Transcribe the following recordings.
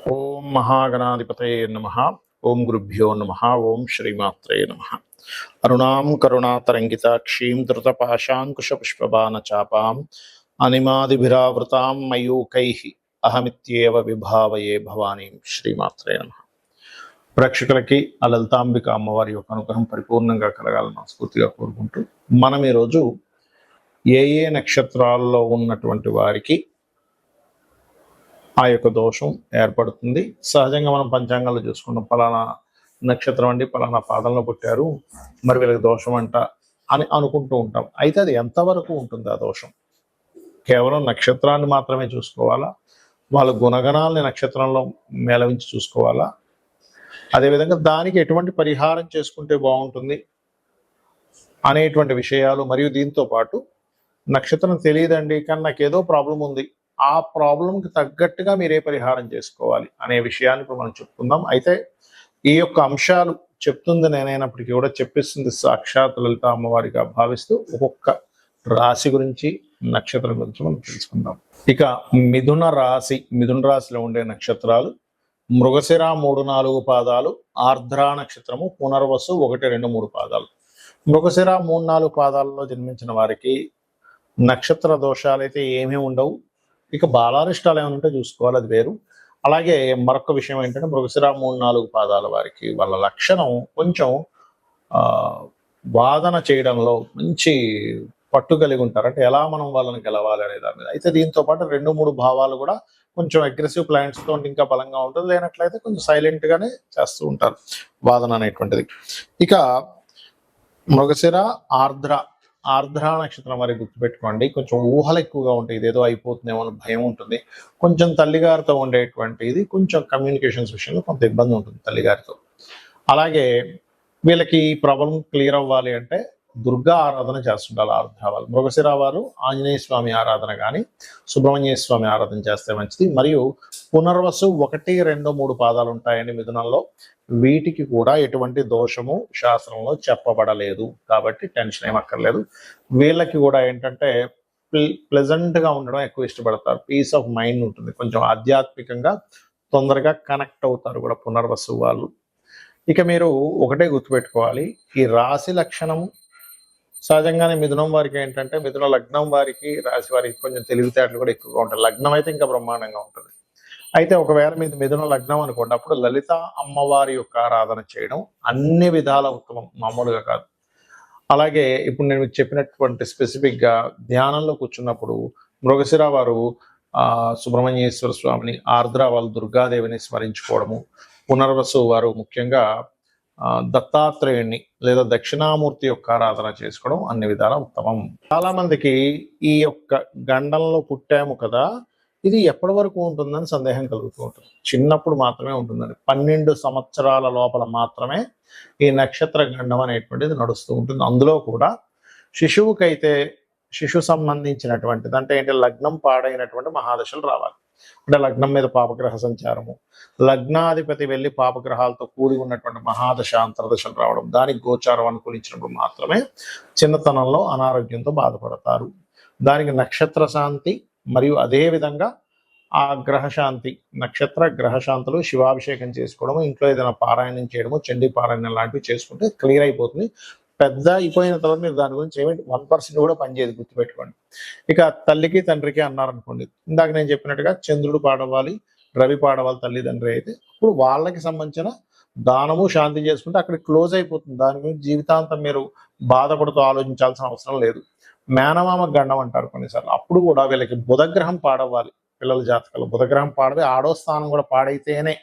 ఓం మహాగణాధిపతయే నమః. ఓం గురుభ్యో నమః. ఓం శ్రీమాత్రే నమః. అరుణాం కరుణాతరంగితాక్షీం ధృతపాశాంకుశపుష్పబాణచాపాం అనిమాదిభిరావృతాం మయూకైః అహమిత్యేవ విభావయే భవానీం. శ్రీమాత్రే నమః. ప్రేక్షకులకి ఆ లలితాంబిక అమ్మవారి యొక్క అనుగ్రహం పరిపూర్ణంగా కలగాలని మనస్ఫూర్తిగా కోరుకుంటూ మనం ఈరోజు ఏ ఏ నక్షత్రాల్లో ఉన్నటువంటి వారికి ఆ యొక్క దోషం ఏర్పడుతుంది. సహజంగా మనం పంచాంగాల్లో చూసుకుంటాం, పలానా నక్షత్రం అండి పలానా పాదంలో పుట్టారు, మరి వీళ్ళకి దోషం అంట అని అనుకుంటూ ఉంటాం. అయితే అది ఎంతవరకు ఉంటుంది ఆ దోషం? కేవలం నక్షత్రాన్ని మాత్రమే చూసుకోవాలా? వాళ్ళ గుణగణాలని నక్షత్రంలో మేళవించి చూసుకోవాలా? అదేవిధంగా దానికి ఎటువంటి పరిహారం చేసుకుంటే బాగుంటుంది అనేటువంటి విషయాలు, మరియు దీంతో పాటు నక్షత్రం తెలియదండి కానీ నాకు ఏదో ప్రాబ్లం ఉంది, ఆ ప్రాబ్లంకి తగ్గట్టుగా మీరే పరిహారం చేసుకోవాలి అనే విషయాన్ని ఇప్పుడు మనం చెప్పుకుందాం. అయితే ఈ యొక్క అంశాలు చెప్తుంది నేనైనప్పటికీ కూడా చెప్పిస్తుంది సాక్షాత్ లలిత అమ్మవారిగా భావిస్తూ ఒక్కొక్క రాశి గురించి, నక్షత్రం గురించి మనం తెలుసుకుందాం. ఇక మిథున రాశిలో ఉండే నక్షత్రాలు మృగశిర 3-4 పాదాలు, ఆర్ద్ర నక్షత్రము, పునర్వసు 1-2-3 పాదాలు. మృగశిర 3-4 పాదాలలో జన్మించిన వారికి నక్షత్ర దోషాలు అయితే ఏమీ ఉండవు. ఇక బాలారిష్టాలు ఏమైనా ఉంటే చూసుకోవాలి, అది వేరు. అలాగే మరొక విషయం ఏంటంటే మృగశిర 3-4 పాదాల వారికి వాళ్ళ లక్షణం కొంచెం వాదన చేయడంలో మంచి పట్టు కలిగి ఉంటారు. అంటే ఎలా మనం వాళ్ళని గెలవాలి అనే దాని మీద. అయితే దీంతో పాటు 2-3 భావాలు కూడా కొంచెం అగ్రెసివ్ ప్లాంట్స్తో ఇంకా బలంగా ఉంటుంది, లేనట్లయితే కొంచెం సైలెంట్గానే చేస్తూ ఉంటారు వాదన అనేటువంటిది. ఇక మృగశిర ఆర్ద్ర నక్షత్రం వారికి గుర్తుపెట్టుకోండి, కొంచెం ఊహలు ఎక్కువగా ఉంటాయి, ఇదేదో అయిపోతుందేమో అని భయం ఉంటుంది. కొంచెం తల్లిగారితో ఉండేటువంటి ఇది కొంచెం కమ్యూనికేషన్స్ విషయంలో కొంత ఇబ్బంది ఉంటుంది తల్లిగారితో. అలాగే వీళ్ళకి ఈ ప్రాబ్లం క్లియర్ అవ్వాలి అంటే దుర్గా ఆరాధన చేస్తుంటారు ఆర్ద్ర వాళ్ళు. మృగశిర వారు ఆంజనేయ స్వామి ఆరాధన కానీ సుబ్రహ్మణ్య స్వామి ఆరాధన చేస్తే మంచిది. మరియు పునర్వసు 1-2-3 పాదాలు ఉంటాయండి మిథునంలో. వీటికి కూడా ఎటువంటి దోషము శాస్త్రంలో చెప్పబడలేదు కాబట్టి టెన్షన్ ఏమక్కర్లేదు. వీళ్ళకి కూడా ఏంటంటే ప్లెజెంట్గా ఉండడం ఎక్కువ ఇష్టపడతారు, పీస్ ఆఫ్ మైండ్ ఉంటుంది, కొంచెం ఆధ్యాత్మికంగా తొందరగా కనెక్ట్ అవుతారు కూడా పునర్వసు వాళ్ళు. ఇక మీరు ఒకటే గుర్తుపెట్టుకోవాలి, ఈ రాశి లక్షణం సహజంగానే మిథునం వారికి ఏంటంటే మిథున లగ్నం వారికి రాశి వారికి కొంచెం తెలివితేటలు కూడా ఎక్కువగా ఉంటాయి. లగ్నం అయితే ఇంకా బ్రహ్మాండంగా ఉంటుంది. అయితే ఒకవేళ మీద మిథున లగ్నం అనుకోండి, అప్పుడు లలిత అమ్మవారి యొక్క ఆరాధన చేయడం అన్ని విధాల ఉత్తమం, మామూలుగా కాదు. అలాగే ఇప్పుడు నేను మీకు చెప్పినటువంటి స్పెసిఫిక్గా ధ్యానంలో కూర్చున్నప్పుడు మృగశిర వారు సుబ్రహ్మణ్యేశ్వర స్వామిని, ఆర్ద్ర వాళ్ళు దుర్గాదేవిని స్మరించుకోవడము, పునర్వసు వారు ముఖ్యంగా దత్తాత్రేయుణ్ణి లేదా దక్షిణామూర్తి యొక్క ఆరాధన చేసుకోవడం అన్ని విధాల ఉత్తమం. చాలా మందికి ఈ యొక్క గండంలో పుట్టాము కదా, ఇది ఎప్పటి వరకు ఉంటుందని సందేహం కలుగుతూ ఉంటుంది. చిన్నప్పుడు మాత్రమే ఉంటుందని, 12 సంవత్సరాల లోపల మాత్రమే ఈ నక్షత్ర గండం అనేటువంటిది నడుస్తూ ఉంటుంది. అందులో కూడా శిశువుకైతే శిశు సంబంధించినటువంటిది అంటే ఏంటి, లగ్నం పాడైనటువంటి మహాదశలు రావాలి. అంటే లగ్నం మీద పాపగ్రహ సంచారము, లగ్నాధిపతి వెళ్ళి పాపగ్రహాలతో కూడి ఉన్నటువంటి మహాదశ అంతర్దశలు రావడం, దానికి గోచారం అనుకూలించినప్పుడు మాత్రమే చిన్నతనంలో అనారోగ్యంతో బాధపడతారు. దానికి నక్షత్ర శాంతి మరియు అదే విధంగా ఆ గ్రహశాంతి, నక్షత్ర గ్రహశాంతులు, శివాభిషేకం చేసుకోవడము, ఇంట్లో ఏదైనా పారాయణం చేయడము, చండీ పారాయణం లాంటివి చేసుకుంటే క్లియర్ అయిపోతుంది. పెద్ద అయిపోయిన తర్వాత మీరు దాని గురించి ఏమిటి 1% కూడా పనిచేయదు, గుర్తుపెట్టుకోండి. ఇక తల్లికి తండ్రికి అన్నారనుకోండి, ఇందాక నేను చెప్పినట్టుగా చంద్రుడు పాడవాలి, రవి పాడవాలి తల్లిదండ్రి అయితే, అప్పుడు వాళ్ళకి సంబంధించిన దానము శాంతి చేసుకుంటే అక్కడ క్లోజ్ అయిపోతుంది. దాని గురించి జీవితాంతం మీరు బాధపడుతూ ఆలోచించాల్సిన అవసరం లేదు. మేనమామ గండం అంటారు కొన్నిసార్లు, అప్పుడు కూడా వీళ్ళకి బుధగ్రహం పాడవాలి. పిల్లల జాతకాలు బుధగ్రహం పాడవి, ఆడో స్థానం కూడా పాడైతేనే.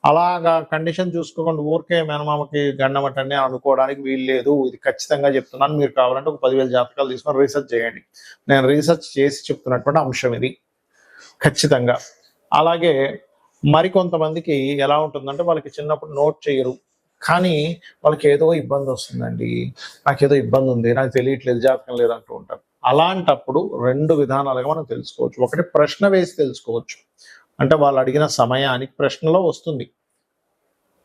అలాగా కండిషన్ చూసుకోకుండా ఊరికే మేనమామకి గండం అంటనే అనుకోవడానికి వీలు లేదు. ఇది ఖచ్చితంగా చెప్తున్నాను, మీరు కావాలంటే ఒక 10,000 జాతకాలు తీసుకొని రీసెర్చ్ చేయండి. నేను రీసెర్చ్ చేసి చెప్తున్నటువంటి అంశం ఇది ఖచ్చితంగా. అలాగే మరికొంతమందికి ఎలా ఉంటుందంటే వాళ్ళకి చిన్నప్పుడు నోట్ చేయరు, కానీ వాళ్ళకి ఏదో ఇబ్బంది వస్తుందండి, నాకేదో ఇబ్బంది ఉంది, నాకు తెలియట్లేదు, జాతకం లేదంటూ ఉంటారు. అలాంటప్పుడు 2 విధానాలుగా మనం తెలుసుకోవచ్చు. ఒకటి ప్రశ్న వేసి తెలుసుకోవచ్చు, అంటే వాళ్ళు అడిగిన సమయానికి ప్రశ్నలో వస్తుంది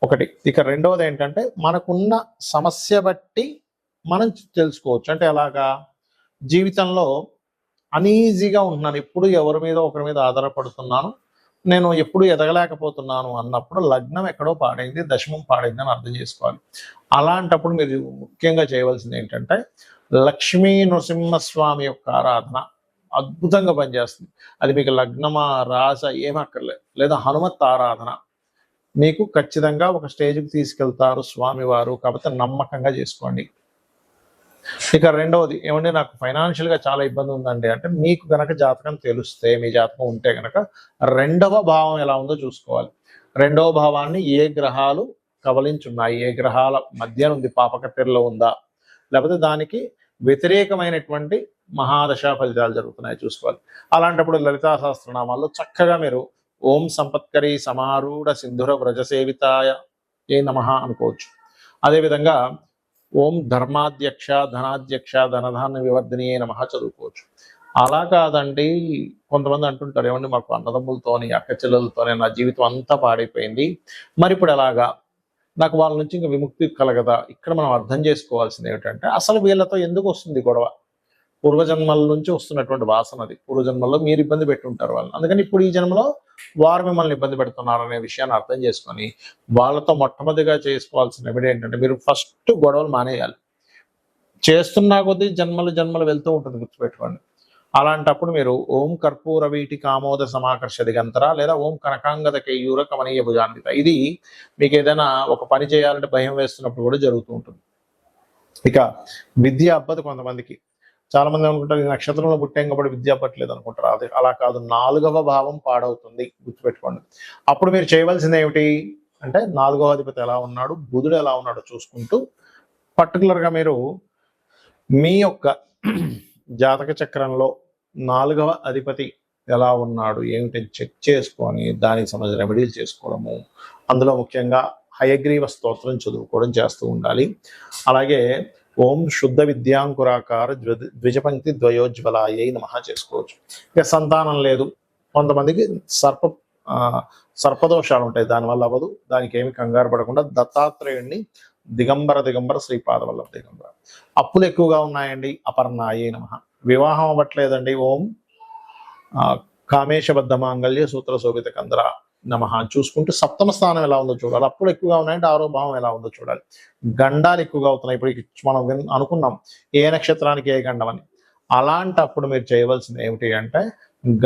ఒకటి. ఇక రెండవది ఏంటంటే మనకున్న సమస్య బట్టి మనం తెలుసుకోవచ్చు. అంటే ఎలాగా, జీవితంలో అనీజీగా ఉంటున్నాను, ఎప్పుడు ఎవరి మీద ఒకరి మీద ఆధారపడుతున్నాను, నేను ఎప్పుడు ఎదగలేకపోతున్నాను అన్నప్పుడు లగ్నం ఎక్కడో పాడైంది, దశమం పాడైంది అని అర్థం చేసుకోవాలి. అలాంటప్పుడు మీరు ముఖ్యంగా చేయవలసింది ఏంటంటే లక్ష్మీ నృసింహస్వామి యొక్క ఆరాధన అద్భుతంగా పనిచేస్తుంది. అది మీకు లగ్నమా, రాస ఏమక్కర్లేదు. లేదా హనుమత్ ఆరాధన మీకు ఖచ్చితంగా ఒక స్టేజ్కి తీసుకెళ్తారు స్వామివారు. కాబట్టి నమ్మకంగా చేసుకోండి. ఇక రెండవది ఏమంటే నాకు ఫైనాన్షియల్గా చాలా ఇబ్బంది ఉందండి అంటే మీకు గనక జాతకం తెలిస్తే, మీ జాతకం ఉంటే గనక రెండవ భావం ఎలా ఉందో చూసుకోవాలి. రెండవ భావాన్ని ఏ గ్రహాలు కబలించున్నాయి, ఏ గ్రహాల మధ్య ఉంది, పాపకట్టెరలో ఉందా, లేకపోతే దానికి వ్యతిరేకమైనటువంటి మహాదశ ఫలితాలు జరుగుతున్నాయి చూసుకోవాలి. అలాంటప్పుడు లలితా సహస్రనామాల్లో చక్కగా మీరు ఓం సంపత్కరి సమారూఢ సింధుర వ్రజసేవితాయ ఏ నమః అనుకోవచ్చు. అదేవిధంగా ఓం ధర్మాధ్యక్ష ధనాధ్యక్ష ధనధాన్య వివర్ధినియే నమః చదువుకోవచ్చు. అలా కాదండి, కొంతమంది అంటుంటారు ఏమండి మాకు అన్నదమ్ములతోని అక్క చెల్లెలతోనే నా జీవితం అంతా పాడైపోయింది, మరి ఇప్పుడు ఎలాగా, నాకు వాళ్ళ నుంచి ఇంకా విముక్తి కలగదా. ఇక్కడ మనం అర్థం చేసుకోవాల్సింది ఏమిటంటే అసలు వీళ్ళతో ఎందుకు వస్తుంది గొడవ. పూర్వజన్మల నుంచి వస్తున్నటువంటి వాసన అది. పూర్వజన్మల్లో మీరు ఇబ్బంది పెట్టుంటారు వాళ్ళు, అందుకని ఇప్పుడు ఈ జన్మలో వారు మిమ్మల్ని ఇబ్బంది పెడుతున్నారు అనే విషయాన్ని అర్థం చేసుకొని వాళ్ళతో మొట్టమొదటిగా చేసుకోవాల్సిన రెమెడీ ఏంటంటే మీరు ఫస్ట్ గొడవలు మానేయాలి. చేస్తున్నా కొద్దీ జన్మలు జన్మలు వెళ్తూ ఉంటుంది, గుర్తుపెట్టుకోండి. అలాంటప్పుడు మీరు ఓం కర్పూర వీటి కామోద సమాకర్ష దిగంతర లేదా ఓం కనకాంగద కేయూర కమనీయ భుజాన్విత, ఇది మీకు ఏదైనా ఒక పని చేయాలంటే భయం వేస్తున్నప్పుడు కూడా జరుగుతూ ఉంటుంది. ఇక విద్య అబ్బదు కొంతమందికి. చాలా మంది అనుకుంటారు ఈ నక్షత్రంలో పుట్టాం కాబట్టి విద్య అవ్వట్లేదు అనుకుంటారు. అది అలా కాదు, 4వ భావం పాడవుతుంది, గుర్తుపెట్టుకోండి. అప్పుడు మీరు చేయవలసింది ఏమిటి అంటే 4వ అధిపతి ఎలా ఉన్నాడు, బుధుడు ఎలా ఉన్నాడో చూసుకుంటూ పర్టికులర్గా మీరు మీ యొక్క జాతక చక్రంలో 4వ అధిపతి ఎలా ఉన్నాడు ఏమిటి చెక్ చేసుకొని దానికి సంబంధించిన రెమెడీలు చేసుకోవడము, అందులో ముఖ్యంగా హయగ్రీవ స్తోత్రం చదువుకోవడం చేస్తూ ఉండాలి. అలాగే ఓం శుద్ధ విద్యాంకురాకార ద్విజపంక్తి ద్వయోజ్వలాయ నమః చేసుకోవచ్చు. ఇక సంతానం లేదు, కొంతమందికి సర్పదోషాలు ఉంటాయి, దానివల్ల అవ్వదు, దానికి ఏమి కంగారు పడకుండా దత్తాత్రేయుడిని దిగంబర శ్రీపాద వల్లభ దిగంబర. అప్పులు ఎక్కువగా ఉన్నాయండి, అపర్ణాయే నమః. వివాహం అవ్వట్లేదండి, ఓం కామేశబద్ధ మాంగళ్య సూత్ర శోభిత కందర నమః చూసుకుంటూ సప్తమ స్థానం ఎలా ఉందో చూడాలి. అప్పులు ఎక్కువగా ఉన్నాయంటే 6వ భావం ఎలా ఉందో చూడాలి. గండాలు ఎక్కువగా అవుతున్నాయి, ఇప్పుడు మనం అనుకున్నాం ఏ నక్షత్రానికి ఏ గండం అని. అలాంటప్పుడు మీరు చేయవలసింది ఏమిటి అంటే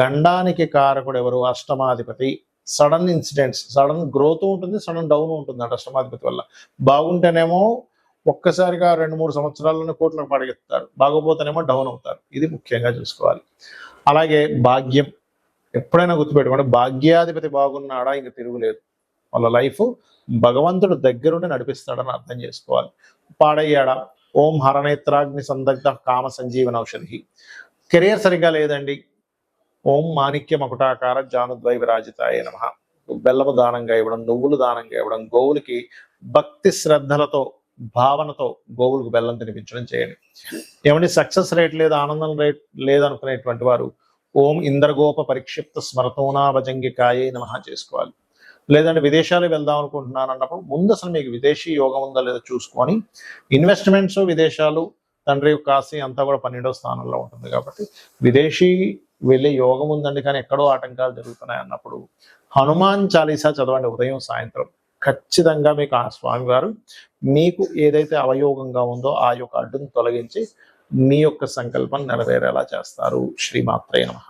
గండానికి కారకుడు ఎవరు, అష్టమాధిపతి. సడన్ ఇన్సిడెంట్స్, సడన్ గ్రోత్ ఉంటుంది, సడన్ డౌన్ ఉంటుంది అంటే అష్టమాధిపతి వల్ల. బాగుంటేనేమో ఒక్కసారిగా 2-3 సంవత్సరాల్లోనే కోట్లకు పడగెత్తారు, బాగోపోతేనేమో డౌన్ అవుతారు. ఇది ముఖ్యంగా చూసుకోవాలి. అలాగే భాగ్యం ఎప్పుడైనా గుర్తుపెట్టుకోండి, భాగ్యాధిపతి బాగున్నాడా ఇంక తిరుగులేదు, వాళ్ళ లైఫ్ భగవంతుడు దగ్గరుండి నడిపిస్తాడని అర్థం చేసుకోవాలి. పాడయ్యాడా, ఓం హరనేత్రాగ్ని సందగ్ధ కామ సంజీవన ఔషధి. కెరియర్ సరిగ్గా లేదండి, ఓం మాణిక్య మకుటాకార జానుద్వై విరాజితాయ నమః. బెల్లము దానంగా ఇవ్వడం, నువ్వులు దానంగా ఇవ్వడం, గోవులకి భక్తి శ్రద్ధలతో భావనతో గోవులకు బెల్లం తినిపించడం చేయండి. ఏమంటే సక్సెస్ రేట్ లేదు, ఆనందం రేట్ లేదనుకునేటువంటి వారు ఓం ఇంద్రగోప పరిక్షిప్త స్మరతోనాభజంగికాయే నమః చేసుకోవాలి. లేదంటే విదేశాలు వెళ్దాం అనుకుంటున్నాను అన్నప్పుడు ముందు అసలు మీకు విదేశీ యోగం ఉందా లేదో చూసుకొని, ఇన్వెస్ట్మెంట్స్ విదేశాలు, తండ్రి యొక్క ఆస్తి అంతా కూడా 12వ స్థానంలో ఉంటుంది కాబట్టి విదేశీ వెళ్ళే యోగం ఉందండి కానీ ఎక్కడో ఆటంకాలు జరుగుతున్నాయి అన్నప్పుడు హనుమాన్ చాలీసా చదవండి ఉదయం సాయంత్రం. ఖచ్చితంగా మీకు ఆ స్వామివారు మీకు ఏదైతే అవయోగంగా ఉందో ఆ యొక్క అడ్డును తొలగించి మీ యొక్క సంకల్పం నెరవేరేలా చేస్తారు. శ్రీమాత్రే నమః.